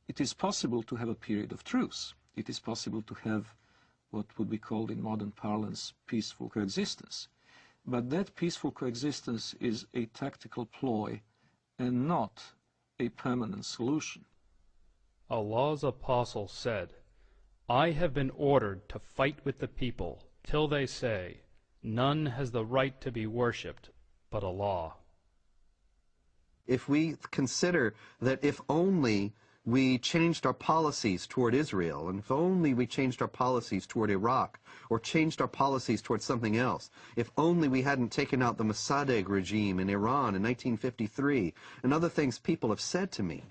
it is possible to have a period of truce. It is possible to have what would be called in modern parlance peaceful coexistence. But that peaceful coexistence is a tactical ploy and not a permanent solution. Allah's apostle said, I have been ordered to fight with the people till they say, none has the right to be worshipped but Allah. If we consider that if only we changed our policies toward Israel, and if only we changed our policies toward Iraq, or changed our policies toward something else, if only we hadn't taken out the Mossadegh regime in Iran in 1953, and other things people have said to me,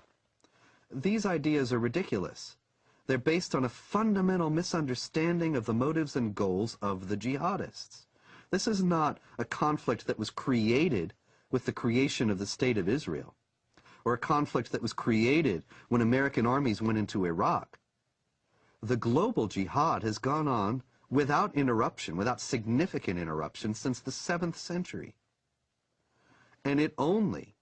these ideas are ridiculous. They're based on a fundamental misunderstanding of the motives and goals of the jihadists. This is not a conflict that was created with the creation of the State of Israel, or a conflict that was created when American armies went into Iraq. The global jihad has gone on without interruption, without significant interruption, since the 7th century. And it only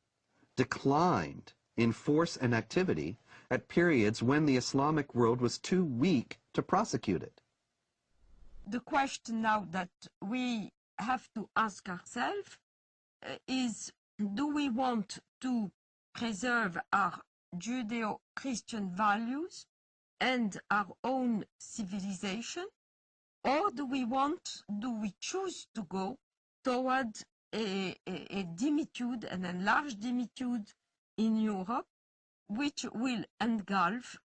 declined in force and activity at periods when the Islamic world was too weak to prosecute it. The question now that we have to ask ourselves is, do we want to preserve our Judeo-Christian values and our own civilization, or do we choose to go toward a dimitude, an enlarged dimitude in Europe, which will engulf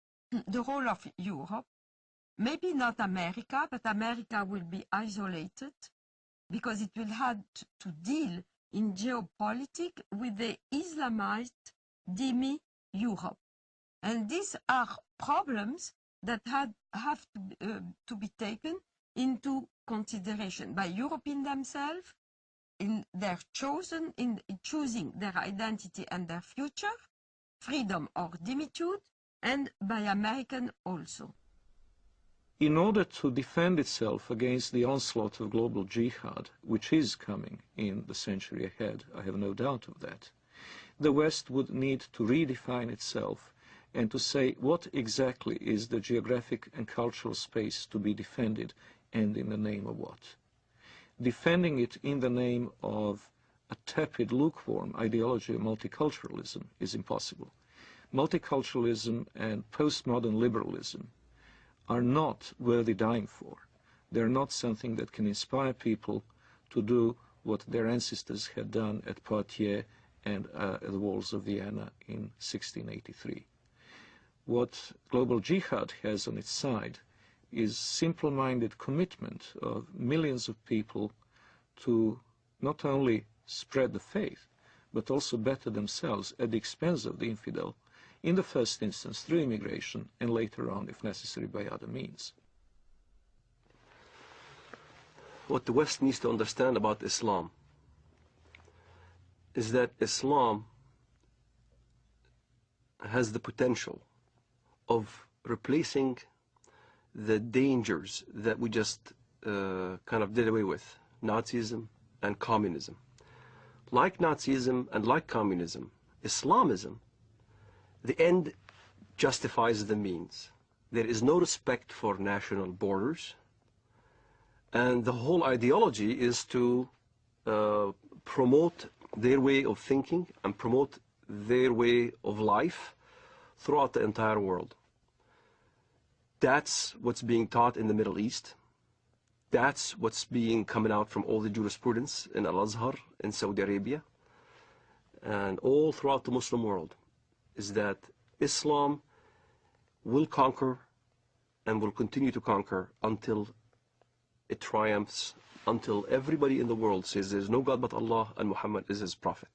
the whole of Europe? Maybe not America, but America will be isolated because it will have to deal in geopolitics with the Islamized demi-Europe. And these are problems that have to be taken into consideration by Europeans themselves in choosing their identity and their future, freedom or dimitude, and by Americans also. In order to defend itself against the onslaught of global jihad, which is coming in the century ahead, I have no doubt of that, the West would need to redefine itself and to say what exactly is the geographic and cultural space to be defended, and in the name of what. Defending it in the name of a tepid, lukewarm ideology of multiculturalism is impossible. Multiculturalism and postmodern liberalism are not worthy dying for. They're not something that can inspire people to do what their ancestors had done at Poitiers and at the walls of Vienna in 1683. What global jihad has on its side is simple-minded commitment of millions of people to not only spread the faith, but also better themselves at the expense of the infidel, in the first instance through immigration, and later on, if necessary, by other means. What the West needs to understand about Islam is that Islam has the potential of replacing the dangers that we just kind of did away with, Nazism and communism. Like Nazism and like communism, Islamism, the end justifies the means. There is no respect for national borders, and the whole ideology is to promote their way of thinking and promote their way of life throughout the entire world. That's what's being taught in the Middle East. That's what's coming out from all the jurisprudence in Al-Azhar in Saudi Arabia and all throughout the Muslim world, is that Islam will conquer and will continue to conquer until it triumphs, until everybody in the world says there's no God but Allah and Muhammad is his prophet.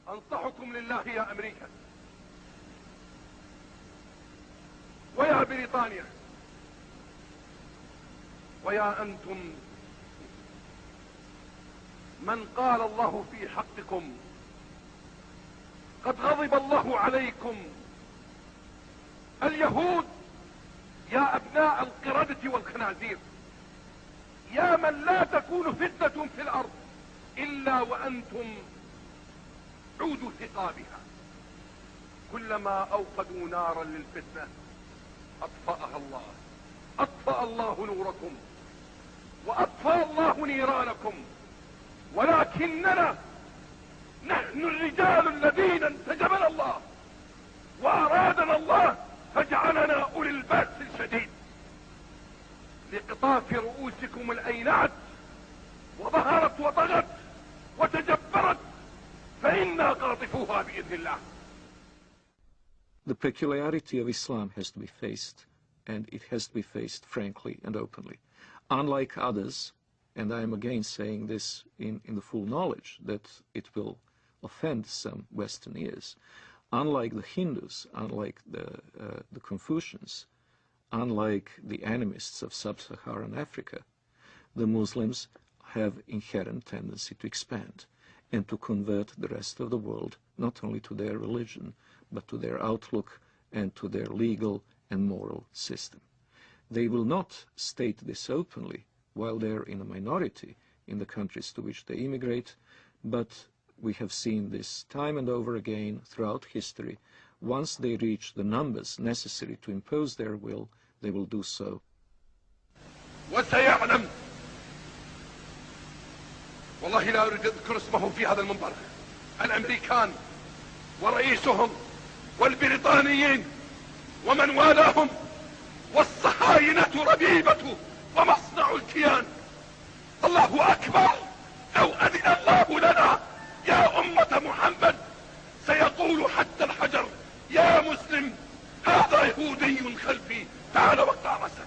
أنصحكم لله يا أمريكا ويا بريطانيا ويا أنتم من قال الله في حقكم قد غضب الله عليكم اليهود يا أبناء القردة والخنازير يا من لا تكون فتنة في الأرض إلا وأنتم عودوا ثقابها كلما أوقدوا نارا للفتنة أطفأها الله. أطفأ الله نوركم وأطفأ الله نيرانكم، ولكننا نحن الرجال الذين انتجبنا الله وأرادنا الله فجعلنا أولي البأس الشديد. لقطاف رؤوسكم الأينعت وظهرت وطغت وتجبرت فإنا قاطفوها بإذن الله. The peculiarity of Islam has to be faced, and it has to be faced frankly and openly. Unlike others, and I am again saying this in the full knowledge that it will offend some Western ears, unlike the Hindus, unlike the Confucians, unlike the animists of sub-Saharan Africa, the Muslims have inherent tendency to expand and to convert the rest of the world not only to their religion, but to their outlook and to their legal and moral system. They will not state this openly while they're in a minority in the countries to which they immigrate, but we have seen this time and over again throughout history. Once they reach the numbers necessary to impose their will, they will do so. وسيعلم، والله لا أريد أذكر اسمه في هذا المنبر، الأمريكان ورئيسهم والبريطانيين ومن والاهم والصهاينة ربيبة ومصنع الكيان. الله أكبر، لو أذن الله لنا يا أمة محمد سيقول حتى الحجر يا مسلم هذا يهودي خلفي تعال واقطع رأسه.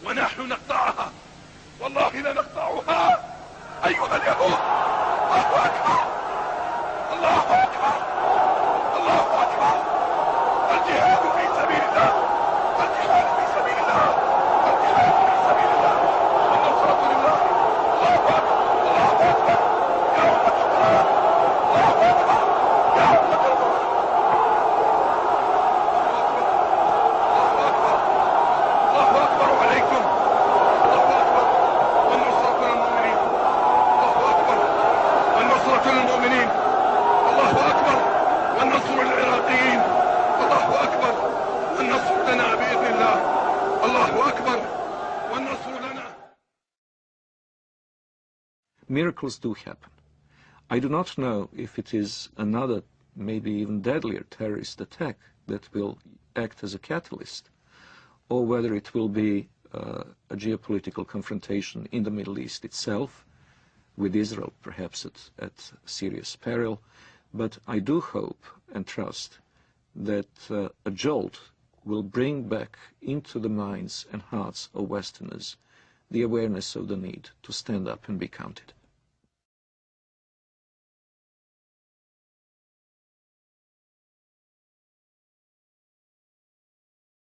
ونحن نقطعها، والله لا نقطعها أيها اليهود. الله أكبر، الله أكبر، الله أكبر. الجهاد في سبيل الله، الجهاد في سبيل الله، الجهاد في سبيل الله، النصرة لله. الله أكبر، الله أكبر يا أمة القرآن، الله أكبر يا أمة القرآن. الله أكبر، الله أكبر عليكم. الله أكبر والنصرة للمؤمنين. الله أكبر والنصرة للمؤمنين. الله أكبر والنصر للعراقيين. الله أكبر والنصر لنا بإذن الله. الله أكبر والنصر لنا. Miracles do happen. I do not know if it is another, maybe even deadlier terrorist attack that will act as a catalyst, or whether it will be a geopolitical confrontation in the Middle East itself, with Israel perhaps at serious peril. But I do hope and trust that a jolt will bring back into the minds and hearts of Westerners the awareness of the need to stand up and be counted.